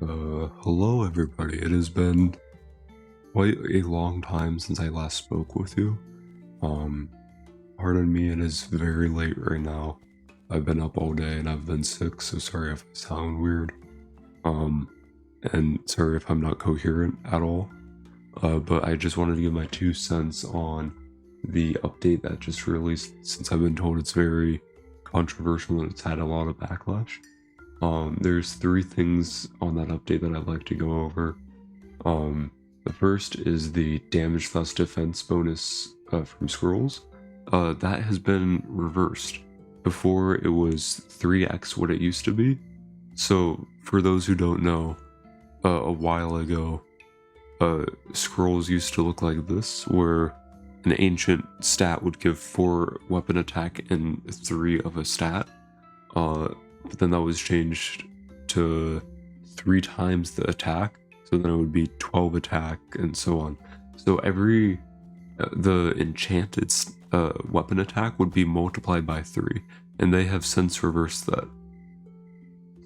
Hello everybody. It has been quite a long time since I last spoke with you. Um, Pardon me, it is very late right now. I've been up all day and I've been sick, so sorry if I sound weird. Um, and sorry if I'm not coherent at all. But I just wanted to give my 2 cents on the update that just released, since I've been told it's very controversial and it's had a lot of backlash. There's 3 things on that update that I'd like to go over. The first is the damage less defense bonus from scrolls. That has been reversed. Before it was 3x what it used to be. So for those who don't know, a while ago, scrolls used to look like this, where an ancient stat would give 4 weapon attack and 3 of a stat. But then that was changed to 3 times the attack, so then it would be 12 attack and so on. So every the enchanted weapon attack would be multiplied by 3, and they have since reversed that.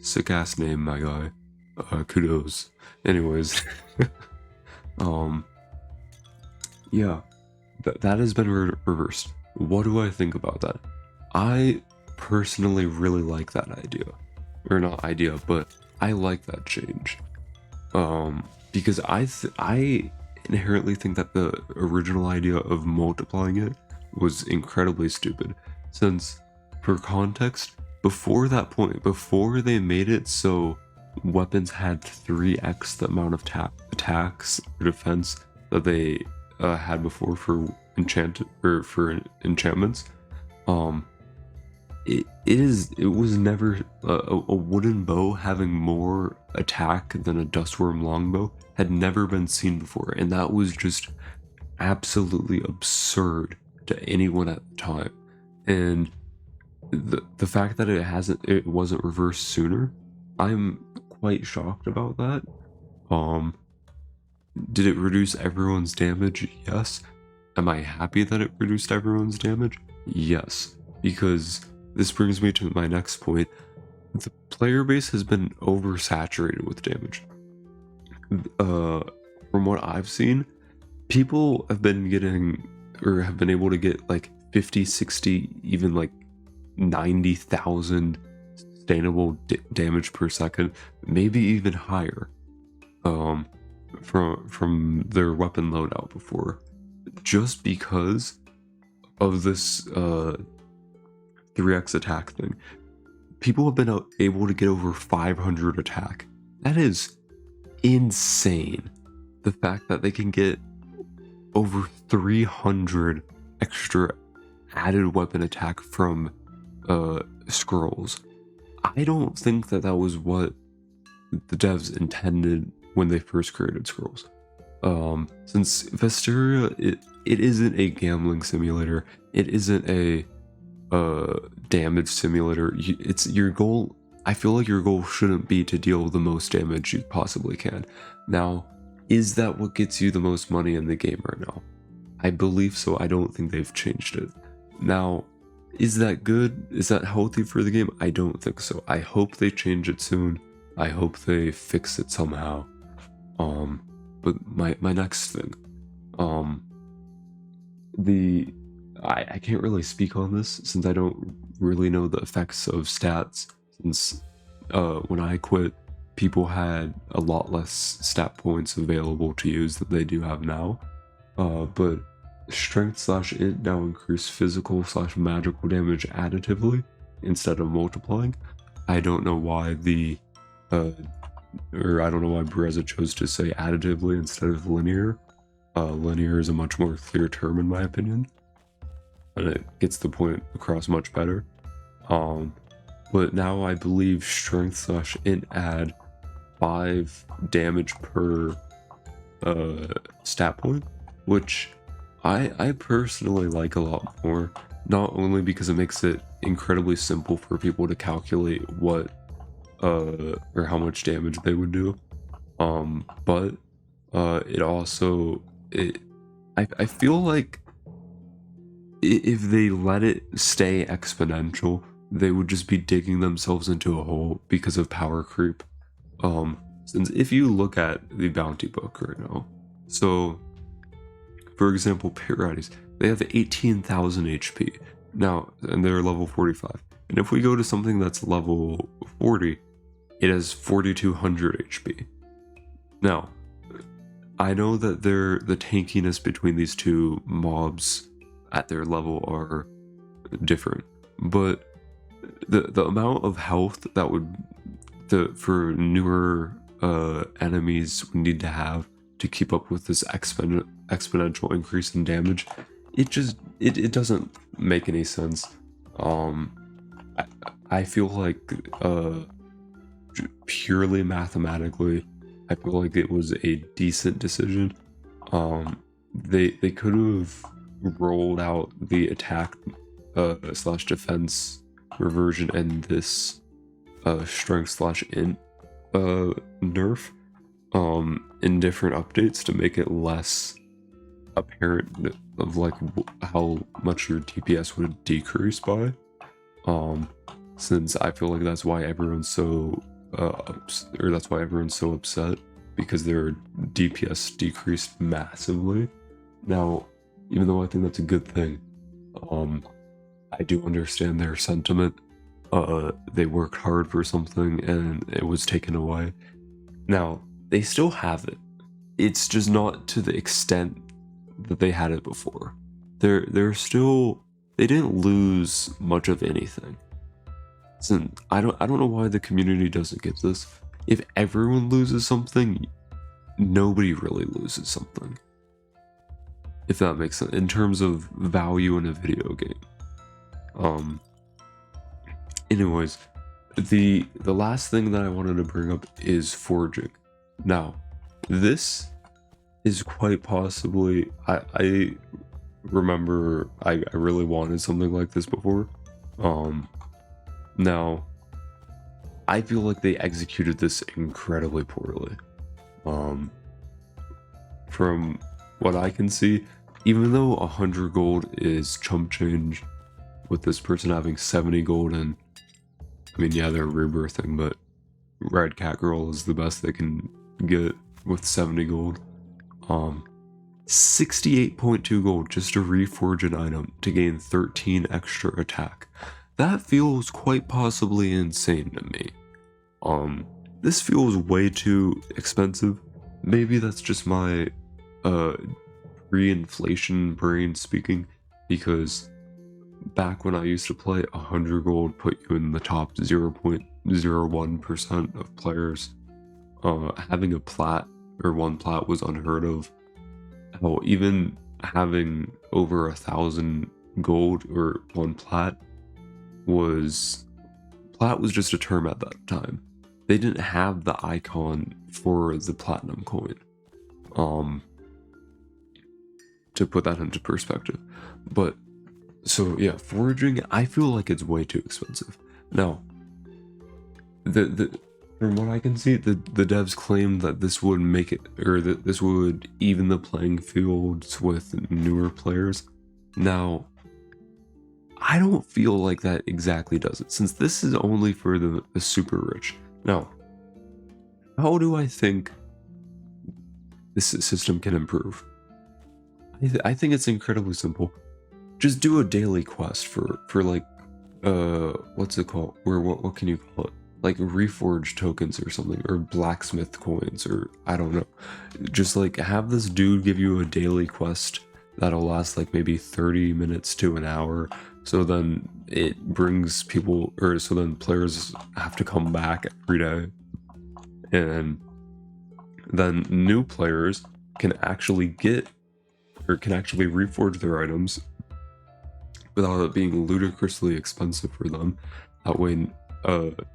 Sick ass name, my guy. Kudos. Anyways, yeah, that has been reversed. What do I think about that? I personally really like that idea, or not idea, but I like that change. Because I inherently think that the original idea of multiplying it was incredibly stupid. Since, for context, before that point, before they made it so weapons had 3x the amount of attacks or defense that they had before for enchantments, it was never a wooden bow having more attack than a dustworm longbow had never been seen before, and that was just absolutely absurd to anyone at the time. And the fact that it wasn't reversed sooner, I'm quite shocked about that. Did it reduce everyone's damage? Yes. Am I happy that it reduced everyone's damage? Yes, because this brings me to my next point. The player base has been oversaturated with damage. From what I've seen, people have been getting, or have been able to get like 50, 60, even like 90,000 sustainable damage per second, maybe even higher, from their weapon loadout before, just because of this 3x attack thing. People have been able to get over 500 attack. That is insane. The fact that they can get over 300 extra added weapon attack from scrolls. I don't think that was what the devs intended when they first created scrolls. Since Vesteria, it isn't a gambling simulator. It isn't a damage simulator. It's your goal. I feel like your goal shouldn't be to deal the most damage you possibly can. Now, is that what gets you the most money in the game right now? I believe so. I don't think they've changed it. Now, is that good? Is that healthy for the game? I don't think so. I hope they change it soon. I hope they fix it somehow. But my next thing, I can't really speak on this since I don't really know the effects of stats, since when I quit, people had a lot less stat points available to use than they do have now. But strength/int now increase physical/magical damage additively instead of multiplying. I don't know why I don't know why Bereza chose to say additively instead of linear. Linear is a much more clear term in my opinion, and it gets the point across much better. But now I believe strength/int add 5 damage per stat point, which I personally like a lot more, not only because it makes it incredibly simple for people to calculate what or how much damage they would do, but it also, I feel like if they let it stay exponential, they would just be digging themselves into a hole because of power creep. Since if you look at the bounty book right now, so for example, pit ratties, they have 18,000 HP now, and they're level 45. And if we go to something that's level 40, it has 4,200 HP. Now, I know that the tankiness between these two mobs at their level are different, but the amount of health that would for newer enemies would need to have to keep up with this exponential increase in damage, it doesn't make any sense. I feel like purely mathematically, I feel like it was a decent decision. They could have rolled out the attack slash defense reversion and this strength slash int nerf in different updates to make it less apparent of like how much your DPS would decrease by. Since I feel like that's why everyone's so that's why everyone's so upset, because their DPS decreased massively. Now, even though I think that's a good thing, I do understand their sentiment. They worked hard for something and it was taken away. Now, they still have it. It's just not to the extent that they had it before. They're still, they didn't lose much of anything. So I don't know why the community doesn't get this. If everyone loses something, nobody really loses something. If that makes sense, in terms of value in a video game. Anyways, the last thing that I wanted to bring up is forging. Now, this is quite possibly, I remember I really wanted something like this before. Now, I feel like they executed this incredibly poorly. From what I can see, even though 100 gold is chump change, with this person having 70 gold, and I mean, yeah, they're rebirthing, but Red Cat Girl is the best they can get with 70 gold. 68.2 gold just to reforge an item to gain 13 extra attack. That feels quite possibly insane to me. This feels way too expensive. Maybe that's just my pre-inflation brain speaking, because back when I used to play, 100 gold put you in the top 0.01% of players. Having a plat or one plat was unheard of. Hell, even having over 1,000 gold or one plat was just a term at that time. They didn't have the icon for the platinum coin. To put that into perspective. But so yeah, foraging, I feel like it's way too expensive. Now, from what I can see, the devs claim that this would make it, or that this would even the playing fields with newer players. Now, I don't feel like that exactly does it, since this is only for the super rich. Now, how do I think this system can improve? I think it's incredibly simple. Just do a daily quest for like, what's it called? Or what can you call it? Like reforged tokens or something, or blacksmith coins, or I don't know. Just like have this dude give you a daily quest that'll last like maybe 30 minutes to an hour. So then it brings people, or so then players have to come back every day. And then new players can actually get, or can actually reforge their items without it being ludicrously expensive for them. That way,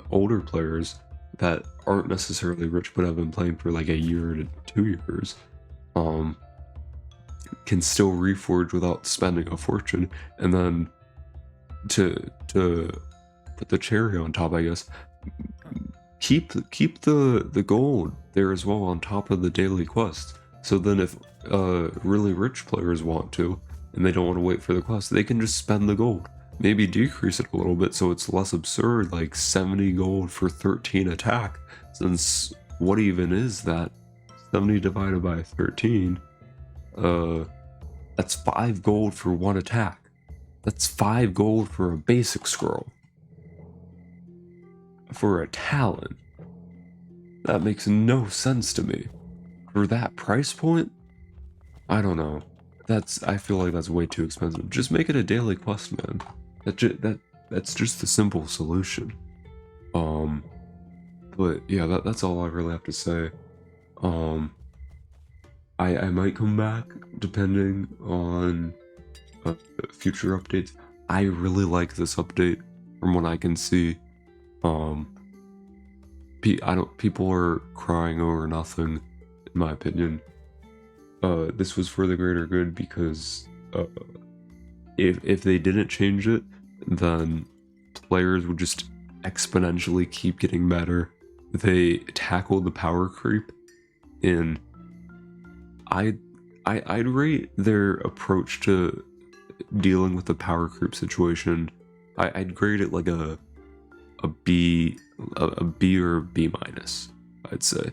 older players that aren't necessarily rich but have been playing for like a year to 2 years, can still reforge without spending a fortune. And then to put the cherry on top, I guess, keep the gold there as well on top of the daily quest. So then if really rich players want to, and they don't want to wait for the quest, they can just spend the gold. Maybe decrease it a little bit so it's less absurd, like 70 gold for 13 attack, since what even is that? 70 divided by 13, that's 5 gold for 1 attack. That's 5 gold for a basic scroll. For a talent. That makes no sense to me. For that price point? I don't know. I feel like that's way too expensive. Just make it a daily quest, man. That's just the simple solution. But yeah, that's all I really have to say. I might come back depending on future updates. I really like this update from what I can see. People are crying over nothing, in my opinion. This was for the greater good because if they didn't change it, then players would just exponentially keep getting better. They tackled the power creep, and I'd rate their approach to dealing with the power creep situation. I'd grade it like a B or a B minus. I'd say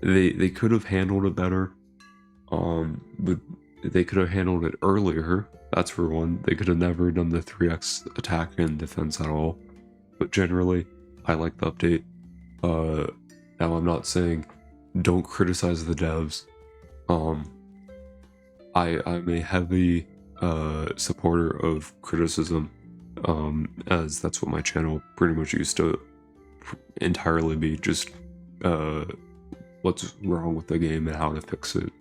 they could have handled it better. But they could have handled it earlier. That's for one. They could have never done the 3x attack and defense at all. But generally, I like the update. Now I'm not saying don't criticize the devs. I'm a heavy supporter of criticism, as that's what my channel pretty much used to entirely be, just what's wrong with the game and how to fix it,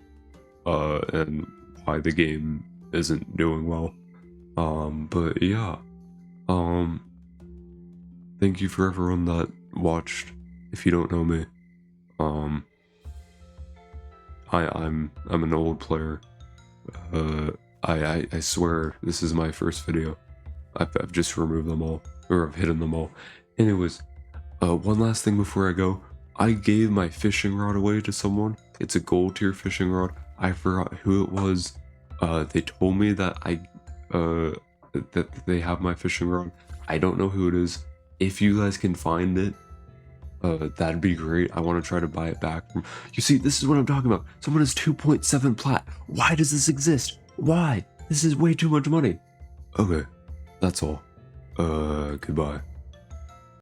and why the game isn't doing well. But yeah, thank you for everyone that watched. If you don't know me, I'm an old player. I swear this is my first video. I've just removed them all, or I've hidden them all. Anyways, one last thing before I go. I gave my fishing rod away to someone. It's a gold tier fishing rod. I forgot who it was. They told me that that they have my fishing rod. I don't know who it is. If you guys can find it, that'd be great. I want to try to buy it back from. You see, this is what I'm talking about. Someone has 2.7 plat. Why does this exist? Why? This is way too much money. Okay, that's all. Goodbye.